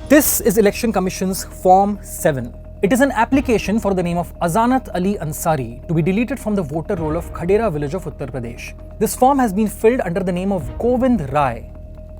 This is Election Commission's Form 7. It is an application for the name of Azanat Ali Ansari to be deleted from the voter roll of Khadera village of Uttar Pradesh. This form has been filled under the name of Govind Rai.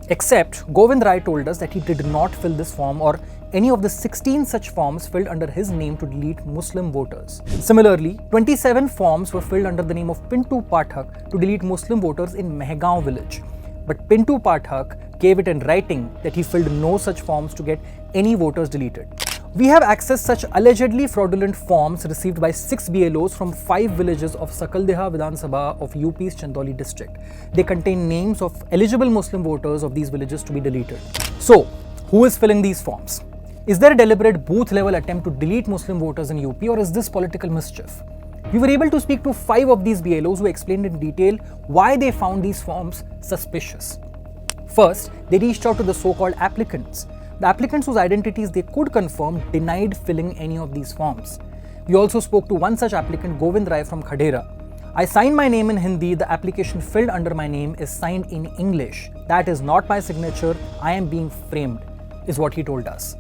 Except Govind Rai told us that he did not fill this form or any of the 16 such forms filled under his name to delete Muslim voters. Similarly, 27 forms were filled under the name of Pintu Pathak to delete Muslim voters in Mehgaon village. But Pintu Pathak gave it in writing that he filled no such forms to get any voters deleted. We have accessed such allegedly fraudulent forms received by 6 BLOs from 5 villages of Sakaldeha Vidhan Sabha of UP's Chandauli district. They contain names of eligible Muslim voters of these villages to be deleted. So, who is filling these forms? Is there a deliberate booth-level attempt to delete Muslim voters in UP, or is this political mischief? We were able to speak to 5 of these BLOs who explained in detail why they found these forms suspicious. First, they reached out to the so-called applicants. The applicants whose identities they could confirm denied filling any of these forms. We also spoke to one such applicant, Govind Rai from Khadera. I signed my name in Hindi, the application filled under my name is signed in English. That is not my signature, I am being framed, is what he told us.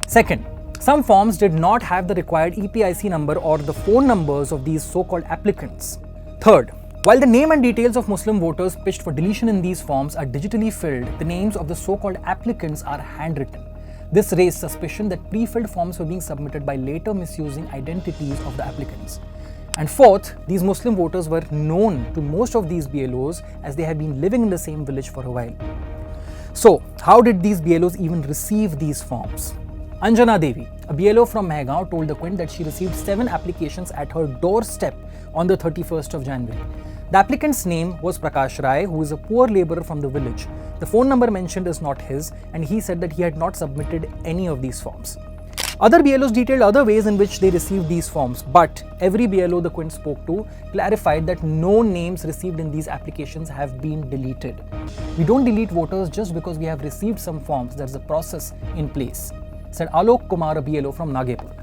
Second, some forms did not have the required EPIC number or the phone numbers of these so-called applicants. Third, while the name and details of Muslim voters pitched for deletion in these forms are digitally filled, the names of the so-called applicants are handwritten. This raised suspicion that pre-filled forms were being submitted by later misusing identities of the applicants. And fourth, these Muslim voters were known to most of these BLOs as they had been living in the same village for a while. So, how did these BLOs even receive these forms? Anjana Devi, a BLO from Mehgaon, told the Quint that she received 7 applications at her doorstep on the 31st of January. The applicant's name was Prakash Rai, who is a poor labourer from the village. The phone number mentioned is not his, and he said that he had not submitted any of these forms. Other BLOs detailed other ways in which they received these forms, but every BLO the Quint spoke to clarified that no names received in these applications have been deleted. We don't delete voters just because we have received some forms. There's a process in place, said Alok Kumar, a BLO from Nagepur.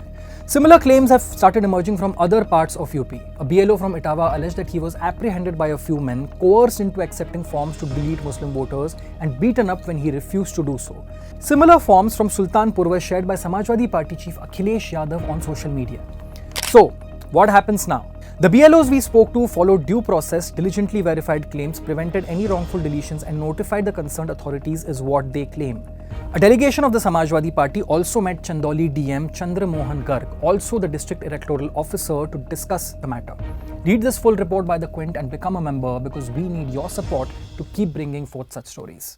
Similar claims have started emerging from other parts of UP. A BLO from Etawah alleged that he was apprehended by a few men, coerced into accepting forms to delete Muslim voters, and beaten up when he refused to do so. Similar forms from Sultanpur were shared by Samajwadi Party chief Akhilesh Yadav on social media. So, what happens now? The BLOs we spoke to followed due process, diligently verified claims, prevented any wrongful deletions, and notified the concerned authorities, is what they claim. A delegation of the Samajwadi Party also met Chandauli DM Chandra Mohan Garg, also the district electoral officer, to discuss the matter. Read this full report by the Quint and become a member, because we need your support to keep bringing forth such stories.